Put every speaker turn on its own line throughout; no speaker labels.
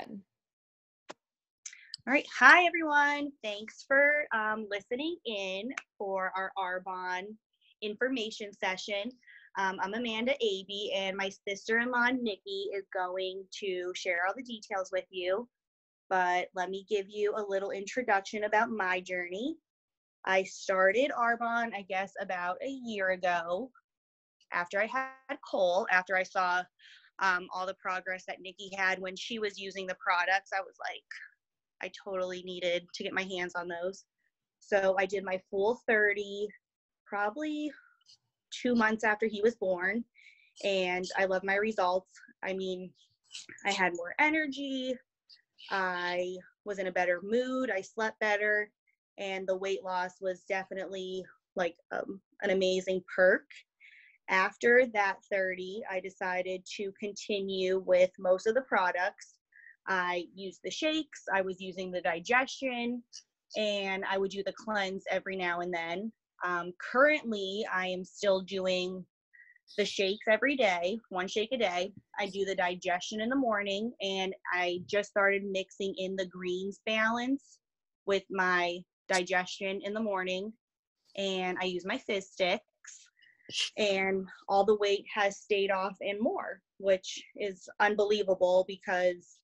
All right. Hi, everyone. Thanks for listening in for our Arbonne information session. I'm Amanda Abey, and my sister-in-law, Nikki, is going to share all the details with you. But let me give you a little introduction about my journey. I started Arbonne, I guess, about a year ago after I had Cole, after I saw all the progress that Nikki had when she was using the products. I was like, I totally needed to get my hands on those. So I did my full 30, probably 2 months after he was born, and I love my results. I mean, I had more energy, I was in a better mood, I slept better, and the weight loss was definitely like an amazing perk. After that 30, I decided to continue with most of the products. I used the shakes, I was using the digestion, and I would do the cleanse every now and then. Currently, I am still doing the shakes every day, 1 shake a day. I do the digestion in the morning, and I just started mixing in the greens balance with my digestion in the morning, and I use my fizz sticks, and all the weight has stayed off and more, which is unbelievable because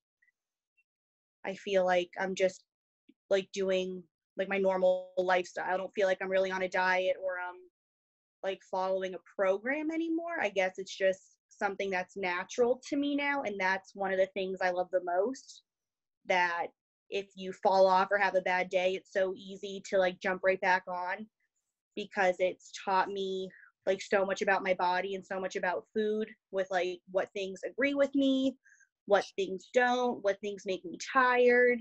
I feel like I'm just like doing like my normal lifestyle. I don't feel like I'm really on a diet or like following a program anymore. I guess it's just something that's natural to me now, and that's one of the things I love the most, that if you fall off or have a bad day, it's so easy to like jump right back on, because it's taught me like so much about my body and so much about food, with like what things agree with me, what things don't, what things make me tired,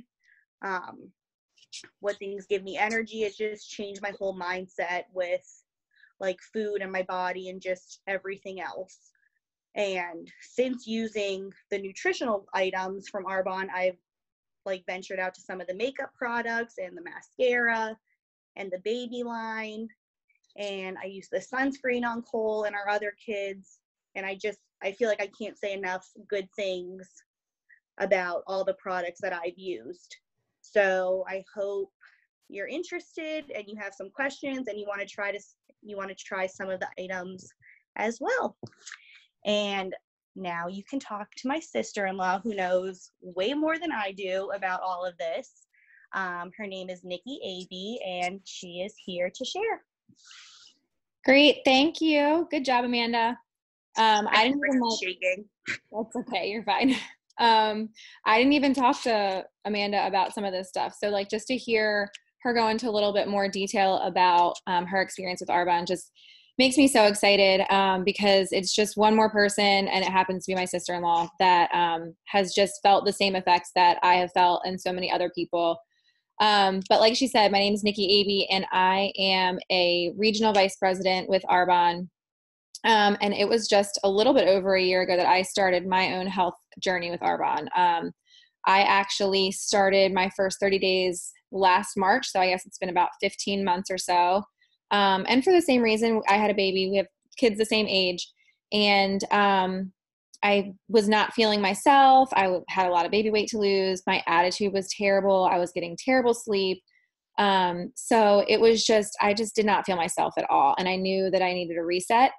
what things give me energy. It just changed my whole mindset with like food and my body and just everything else. And since using the nutritional items from Arbonne, I've like ventured out to some of the makeup products and the mascara and the baby line. And I use the sunscreen on Cole and our other kids. And I feel like I can't say enough good things about all the products that I've used. So I hope you're interested and you have some questions and you want to try some of the items as well. And now you can talk to my sister-in-law, who knows way more than I do about all of this. Her name is Nikki Abey, and she is here to share.
Great, thank you. Good job, Amanda. I didn't even
shaking.
That's okay, you're fine. I didn't even talk to Amanda about some of this stuff. So like just to hear her go into a little bit more detail about her experience with Arbonne just makes me so excited, because it's just one more person, and it happens to be my sister-in-law that has just felt the same effects that I have felt and so many other people. But like she said, my name is Nikki Abey, and I am a regional vice president with Arbonne. And it was just a little bit over a year ago that I started my own health journey with Arbonne. I actually started my first 30 days last March, so I guess it's been about 15 months or so. And for the same reason, I had a baby. We have kids the same age, and I was not feeling myself. I had a lot of baby weight to lose. My attitude was terrible. I was getting terrible sleep. So it was just, I just did not feel myself at all. And I knew that I needed a reset.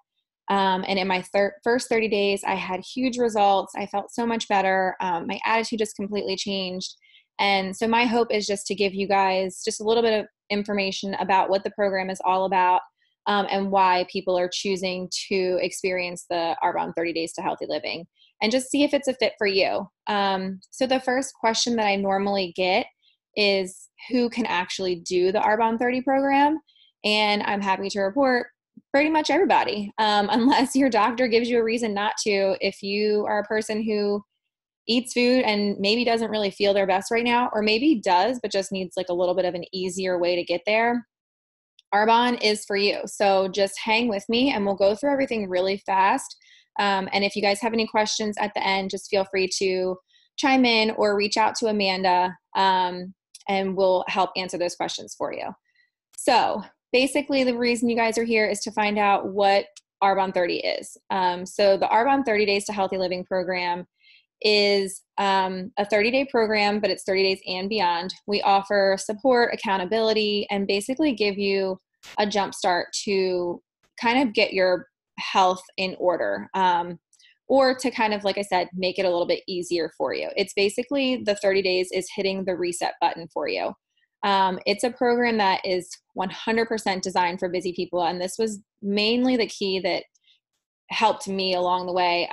And in my first 30 days, I had huge results. I felt so much better. My attitude just completely changed. And so my hope is just to give you guys just a little bit of information about what the program is all about, and why people are choosing to experience the Arbonne 30 Days to Healthy Living, and just see if it's a fit for you. So the first question that I normally get is who can actually do the Arbonne 30 program? And I'm happy to report pretty much everybody, unless your doctor gives you a reason not to. If you are a person who eats food and maybe doesn't really feel their best right now, or maybe does, but just needs like a little bit of an easier way to get there, Arbonne is for you. So just hang with me and we'll go through everything really fast. And if you guys have any questions at the end, just feel free to chime in or reach out to Amanda, and we'll help answer those questions for you. So basically the reason you guys are here is to find out what Arbonne 30 is. So the Arbonne 30 Days to Healthy Living program is a 30-day program, but it's 30 days and beyond. We offer support, accountability, and basically give you a jump start to kind of get your health in order, or to kind of, like I said, make it a little bit easier for you. It's basically the 30 days is hitting the reset button for you. It's a program that is 100% designed for busy people. And this was mainly the key that helped me along the way,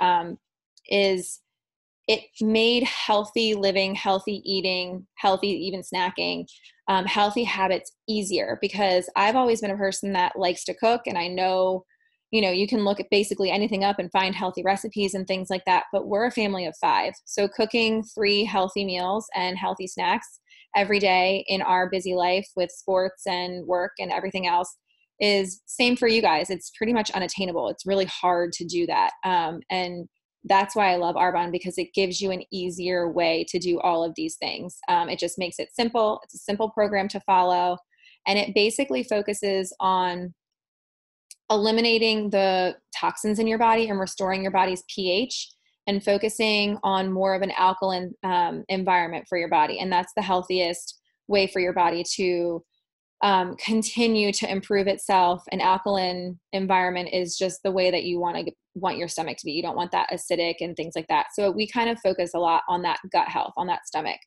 is it made healthy living, healthy eating, healthy even snacking, healthy habits easier, because I've always been a person that likes to cook. And I know, you can look at basically anything up and find healthy recipes and things like that, but we're a family of 5. So cooking 3 healthy meals and healthy snacks every day in our busy life with sports and work and everything else is same for you guys. It's pretty much unattainable. It's really hard to do that. And that's why I love Arbonne, because it gives you an easier way to do all of these things. It just makes it simple. It's a simple program to follow. And it basically focuses on eliminating the toxins in your body and restoring your body's pH, and focusing on more of an alkaline environment for your body. And that's the healthiest way for your body to continue to improve itself. An alkaline environment is just the way that you want your stomach to be. You don't want that acidic and things like that. So we kind of focus a lot on that gut health, on that stomach.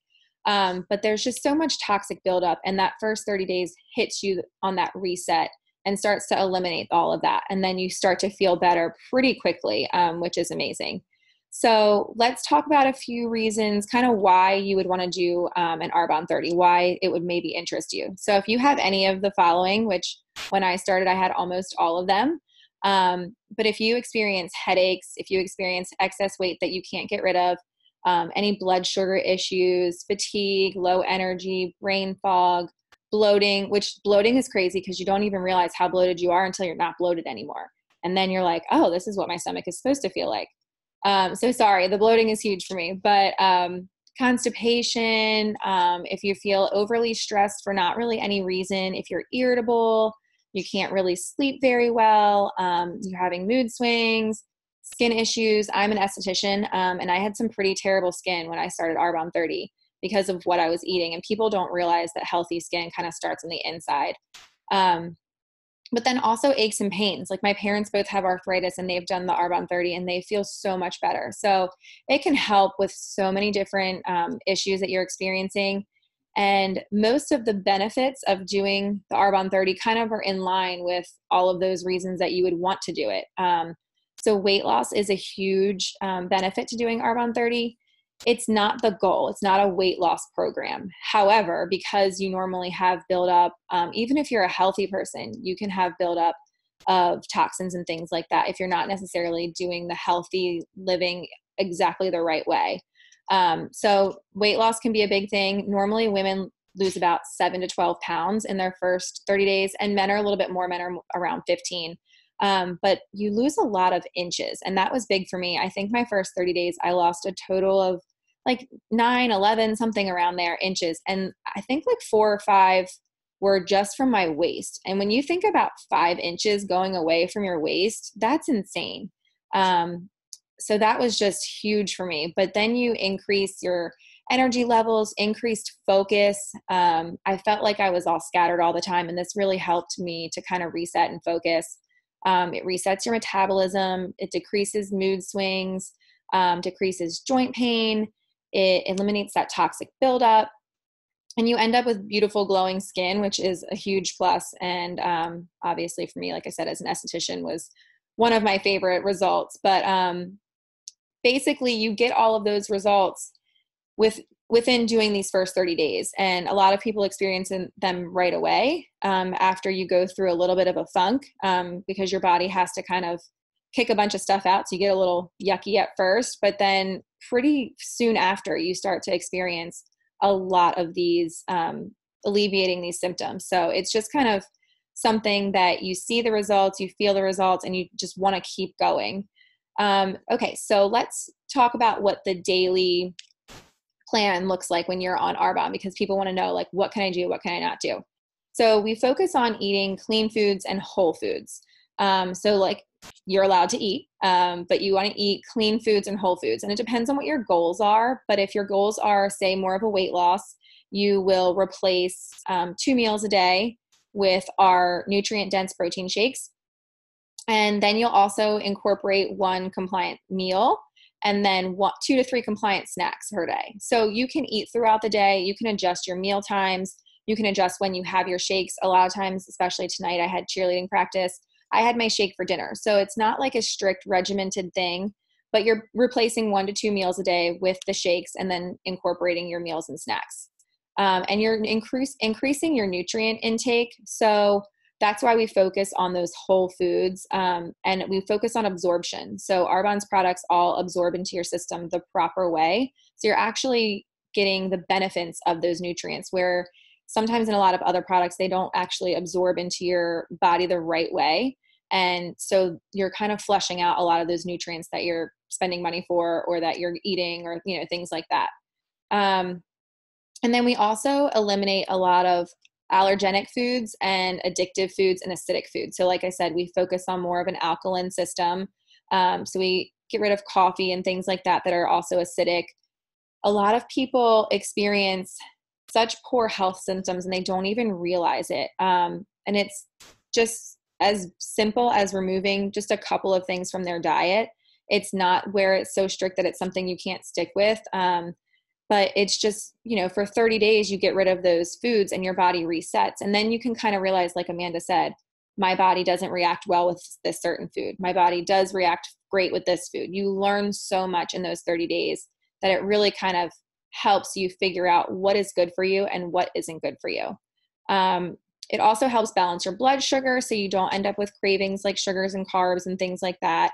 But there's just so much toxic buildup, and that first 30 days hits you on that reset and starts to eliminate all of that. And then you start to feel better pretty quickly, which is amazing. So let's talk about a few reasons, kind of why you would want to do an Arbonne 30, why it would maybe interest you. So if you have any of the following, which when I started, I had almost all of them. But if you experience headaches, if you experience excess weight that you can't get rid of, any blood sugar issues, fatigue, low energy, brain fog, bloating, which bloating is crazy because you don't even realize how bloated you are until you're not bloated anymore. And then you're like, oh, this is what my stomach is supposed to feel like. So sorry, the bloating is huge for me, but constipation, if you feel overly stressed for not really any reason, if you're irritable, you can't really sleep very well, you're having mood swings, skin issues. I'm an esthetician, and I had some pretty terrible skin when I started Arbonne 30 because of what I was eating. And people don't realize that healthy skin kind of starts on the inside. But then also aches and pains. Like my parents both have arthritis and they've done the Arbonne 30 and they feel so much better. So it can help with so many different issues that you're experiencing. And most of the benefits of doing the Arbonne 30 kind of are in line with all of those reasons that you would want to do it. So weight loss is a huge benefit to doing Arbonne 30. It's not the goal. It's not a weight loss program. However, because you normally have buildup, even if you're a healthy person, you can have buildup of toxins and things like that if you're not necessarily doing the healthy living exactly the right way. So weight loss can be a big thing. Normally women lose about 7 to 12 pounds in their first 30 days, and men are a little bit more. Men are around 15. But you lose a lot of inches, and that was big for me. I think my first 30 days, I lost a total of like 9, 11, something around there inches. And I think like 4 or 5 were just from my waist. And when you think about 5 inches going away from your waist, that's insane. So that was just huge for me. But then you increase your energy levels, increased focus. I felt like I was all scattered all the time. And this really helped me to kind of reset and focus. It resets your metabolism. It decreases mood swings, decreases joint pain. It eliminates that toxic buildup. And you end up with beautiful glowing skin, which is a huge plus. And obviously for me, like I said, as an esthetician was one of my favorite results. But basically you get all of those results within doing these first 30 days. And a lot of people experience them right away after you go through a little bit of a funk because your body has to kind of kick a bunch of stuff out. So you get a little yucky at first, but then pretty soon after you start to experience a lot of these alleviating these symptoms. So it's just kind of something that you see the results, you feel the results, and you just want to keep going. Okay, so let's talk about what the daily plan looks like when you're on Arbonne, because people want to know, like, what can I do? What can I not do? So we focus on eating clean foods and whole foods. So like you're allowed to eat, but you want to eat clean foods and whole foods. And it depends on what your goals are. But if your goals are, say, more of a weight loss, you will replace 2 meals a day with our nutrient-dense protein shakes. And then you'll also incorporate 1 compliant meal and then 2 to 3 compliant snacks per day. So you can eat throughout the day. You can adjust your meal times. You can adjust when you have your shakes. A lot of times, especially tonight, I had cheerleading practice. I had my shake for dinner. So it's not like a strict regimented thing, but you're replacing 1 to 2 meals a day with the shakes and then incorporating your meals and snacks. And you're increasing your nutrient intake. So that's why we focus on those whole foods, and we focus on absorption. So Arbonne's products all absorb into your system the proper way. So you're actually getting the benefits of those nutrients, where sometimes in a lot of other products, they don't actually absorb into your body the right way. And so you're kind of flushing out a lot of those nutrients that you're spending money for, or that you're eating, or, things like that. And then we also eliminate a lot of allergenic foods and addictive foods and acidic foods. So like I said, we focus on more of an alkaline system. So we get rid of coffee and things like that are also acidic. A lot of people experience such poor health symptoms and they don't even realize it. And it's just as simple as removing just a couple of things from their diet. It's not where it's so strict that it's something you can't stick with. But it's just, for 30 days, you get rid of those foods and your body resets. And then you can kind of realize, like Amanda said, my body doesn't react well with this certain food. My body does react great with this food. You learn so much in those 30 days that it really kind of helps you figure out what is good for you and what isn't good for you. It also helps balance your blood sugar so you don't end up with cravings like sugars and carbs and things like that.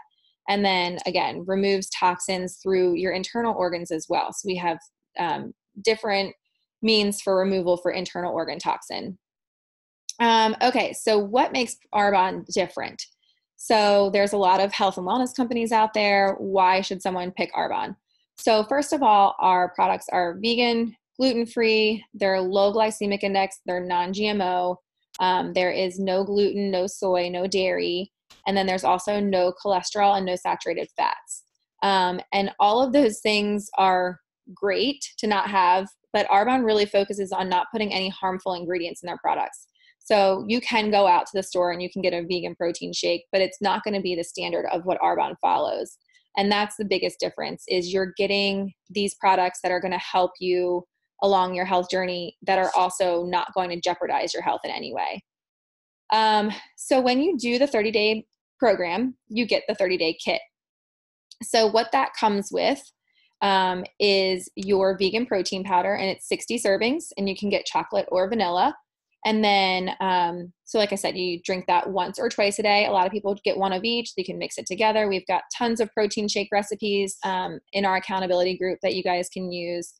And then again, removes toxins through your internal organs as well. So we have different means for removal for internal organ toxin. Okay, so what makes Arbonne different? So there's a lot of health and wellness companies out there. Why should someone pick Arbonne? So first of all, our products are vegan, gluten-free, they're low glycemic index, they're non-GMO, there is no gluten, no soy, no dairy, and then there's also no cholesterol and no saturated fats. And all of those things are great to not have, but Arbonne really focuses on not putting any harmful ingredients in their products. So you can go out to the store and you can get a vegan protein shake, but it's not going to be the standard of what Arbonne follows. And that's the biggest difference, is you're getting these products that are going to help you along your health journey that are also not going to jeopardize your health in any way. So when you do the 30-day program, you get the 30-day kit. So what that comes with is your vegan protein powder, and it's 60 servings, and you can get chocolate or vanilla. And then, so like I said, you drink that once or twice a day. A lot of people get one of each. They can mix it together. We've got tons of protein shake recipes in our accountability group that you guys can use.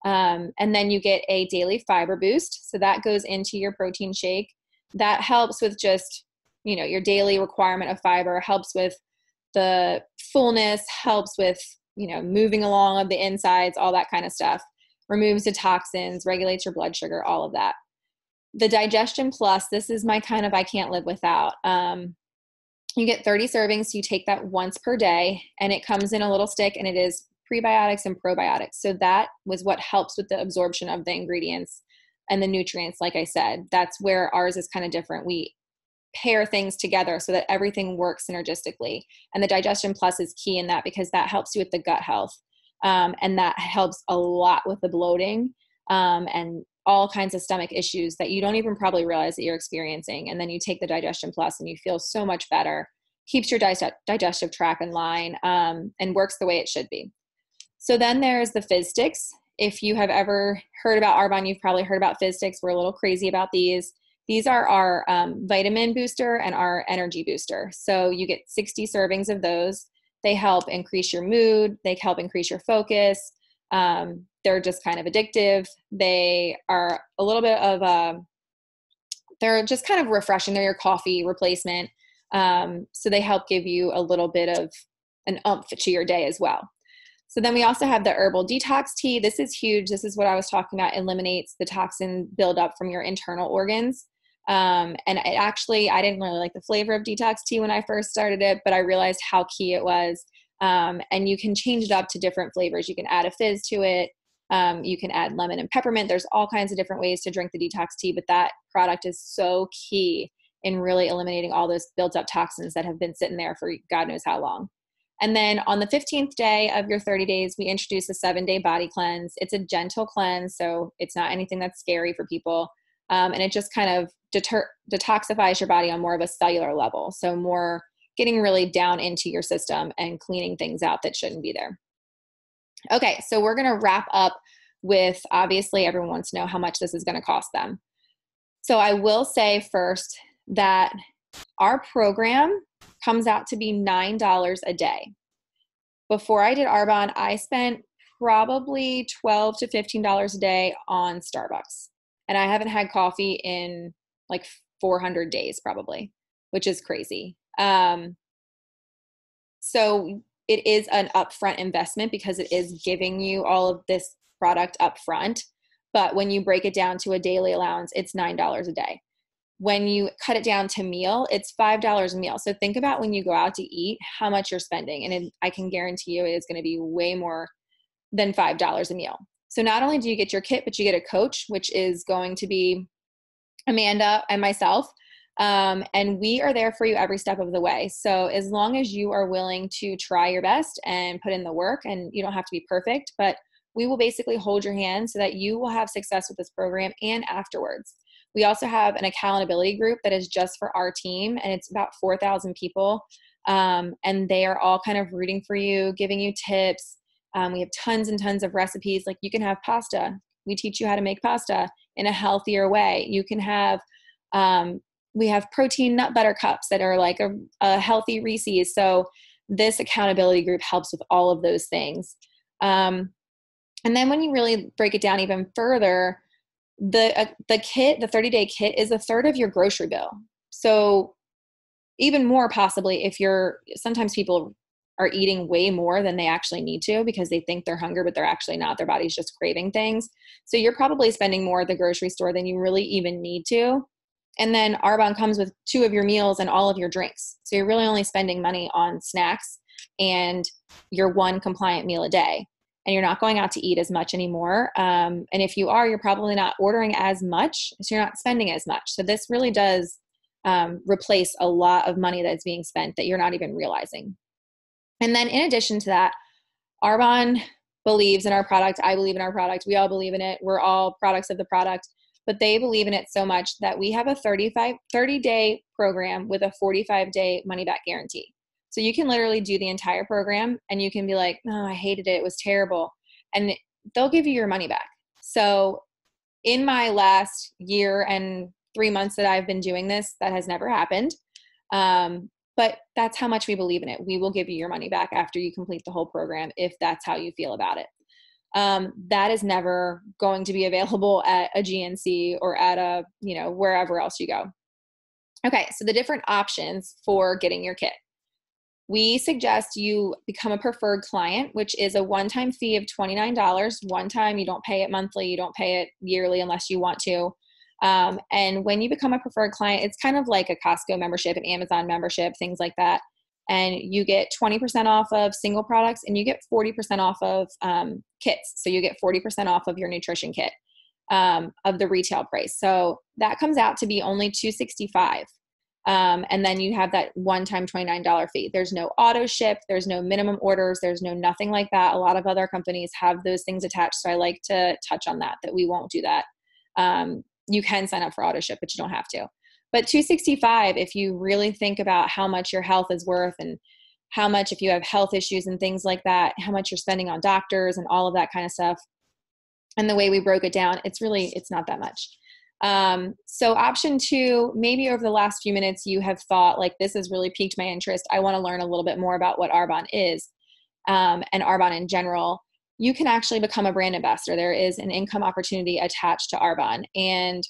And then you get a daily fiber boost. So that goes into your protein shake. That helps with just, your daily requirement of fiber, helps with the fullness, helps with, moving along of the insides, all that kind of stuff, removes the toxins, regulates your blood sugar, all of that. The Digestion Plus, this is my kind of I can't live without. You get 30 servings, so you take that once per day, and it comes in a little stick, and it is prebiotics and probiotics. So that was what helps with the absorption of the ingredients and the nutrients. Like I said, that's where ours is kind of different. We pair things together so that everything works synergistically. And the Digestion Plus is key in that, because that helps you with the gut health. And that helps a lot with the bloating and all kinds of stomach issues that you don't even probably realize that you're experiencing. And then you take the Digestion Plus and you feel so much better, keeps your digestive tract in line, and works the way it should be. So then there's the Fizz Sticks. If you have ever heard about Arbonne, you've probably heard about Fizz Sticks. We're a little crazy about these. These are our vitamin booster and our energy booster. So you get 60 servings of those. They help increase your mood. They help increase your focus. They're just kind of addictive. They are a little bit of they're just kind of refreshing. They're your coffee replacement. So they help give you a little bit of an oomph to your day as well. So then we also have the herbal detox tea. This is huge. This is what I was talking about. Eliminates the toxin buildup from your internal organs. And I didn't really like the flavor of detox tea when I first started it, but I realized how key it was. And you can change it up to different flavors. You can add a fizz to it. You can add lemon and peppermint. There's all kinds of different ways to drink the detox tea, but that product is so key in really eliminating all those built up toxins that have been sitting there for God knows how long. And then on the 15th day of your 30 days, we introduce a 7-day body cleanse. It's a gentle cleanse, so it's not anything that's scary for people. And it just kind of detoxifies your body on more of a cellular level. So more getting really down into your system and cleaning things out that shouldn't be there. Okay, so we're going to wrap up with, obviously, everyone wants to know how much this is going to cost them. So I will say first that our program comes out to be $9 a day. Before I did Arbonne, I spent probably $12 to $15 a day on Starbucks. And I haven't had coffee in like 400 days probably, which is crazy. So it is an upfront investment because it is giving you all of this product upfront. But when you break it down to a daily allowance, it's $9 a day. When you cut it down to meal, it's $5 a meal. So think about when you go out to eat, how much you're spending. And I can guarantee you it is going to be way more than $5 a meal. So not only do you get your kit, but you get a coach, which is going to be Amanda and myself. And we are there for you every step of the way. So as long as you are willing to try your best and put in the work, and you don't have to be perfect, but we will basically hold your hand so that you will have success with this program and afterwards. We also have an accountability group that is just for our team, and it's about 4,000 people. And they are all kind of rooting for you, giving you tips. We have tons and tons of recipes. Like you can have pasta. We teach you how to make pasta in a healthier way. You can have, we have protein nut butter cups that are like a healthy Reese's. So this accountability group helps with all of those things. And then when you really break it down even further, the kit, the 30-day kit is a third of your grocery bill. So even more possibly if sometimes people are eating way more than they actually need to because they think they're hungry, but they're actually not. Their body's just craving things. So you're probably spending more at the grocery store than you really even need to. And then Arbonne comes with 2 of your meals and all of your drinks. So you're really only spending money on snacks and your 1 compliant meal a day. And you're not going out to eat as much anymore. And if you are, you're probably not ordering as much, so you're not spending as much. So this really does replace a lot of money that's being spent that you're not even realizing. And then in addition to that, Arbonne believes in our product. I believe in our product. We all believe in it. We're all products of the product, but they believe in it so much that we have a 30-day program with a 45-day money-back guarantee. So you can literally do the entire program and you can be like, oh, I hated it. It was terrible. And they'll give you your money back. So in my last year and 3 months that I've been doing this, that has never happened. But that's how much we believe in it. We will give you your money back after you complete the whole program if that's how you feel about it. That is never going to be available at a GNC or at wherever else you go. Okay, so the different options for getting your kit. We suggest you become a preferred client, which is a one-time fee of $29. One time, you don't pay it monthly, you don't pay it yearly unless you want to. And when you become a preferred client, it's kind of like a Costco membership, an Amazon membership, things like that. And you get 20% off of single products and you get 40% off of kits. So you get 40% off of your nutrition kit of the retail price. So that comes out to be only $265. And then you have that one-time $29 fee. There's no auto ship. There's no minimum orders. There's no nothing like that. A lot of other companies have those things attached. So I like to touch on that we won't do that. You can sign up for auto ship, but you don't have to. But $265, if you really think about how much your health is worth and how much, if you have health issues and things like that, how much you're spending on doctors and all of that kind of stuff. And the way we broke it down, it's not that much. So option 2, maybe over the last few minutes, you have thought like, this has really piqued my interest. I want to learn a little bit more about what Arbonne is, and Arbonne in general. You can actually become a brand ambassador. There is an income opportunity attached to Arbonne. And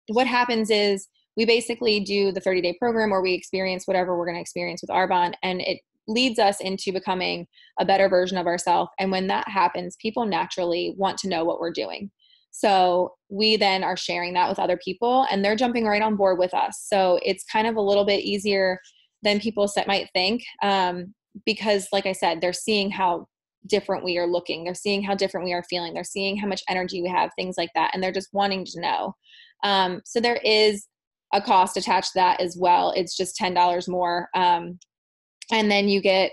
what happens is we basically do the 30-day program where we experience whatever we're going to experience with Arbonne, and it leads us into becoming a better version of ourselves. And when that happens, people naturally want to know what we're doing. So we then are sharing that with other people, and they're jumping right on board with us. So it's kind of a little bit easier than people might think, because like I said, they're seeing how different we are looking. They're seeing how different we are feeling. They're seeing how much energy we have, things like that. And they're just wanting to know. So there is a cost attached to that as well. It's just $10 more. And then you get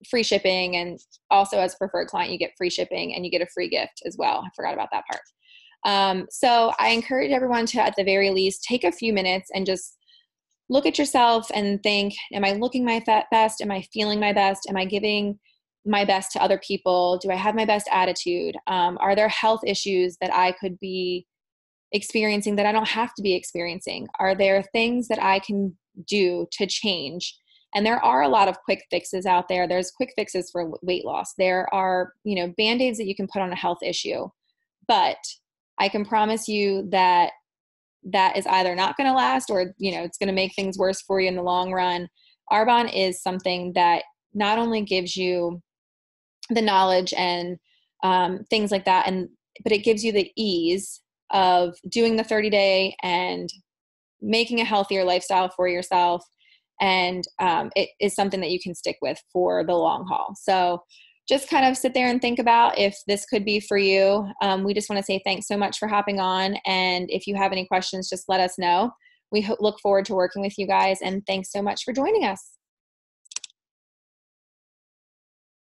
free shipping, and also as a preferred client, you get free shipping and you get a free gift as well. I forgot about that part. So I encourage everyone to, at the very least, take a few minutes and just look at yourself and think, am I looking my best? Am I feeling my best? Am I giving my best to other people? Do I have my best attitude? Are there health issues that I could be experiencing that I don't have to be experiencing? Are there things that I can do to change? And there are a lot of quick fixes out there. There's quick fixes for weight loss. There are, Band-Aids that you can put on a health issue. But I can promise you that that is either not going to last, or, it's going to make things worse for you in the long run. Arbonne is something that not only gives you the knowledge and things like that, but it gives you the ease of doing the 30-day and making a healthier lifestyle for yourself. And it is something that you can stick with for the long haul. So just kind of sit there and think about if this could be for you. We just want to say thanks so much for hopping on. And if you have any questions, just let us know. We look forward to working with you guys. And thanks so much for joining us.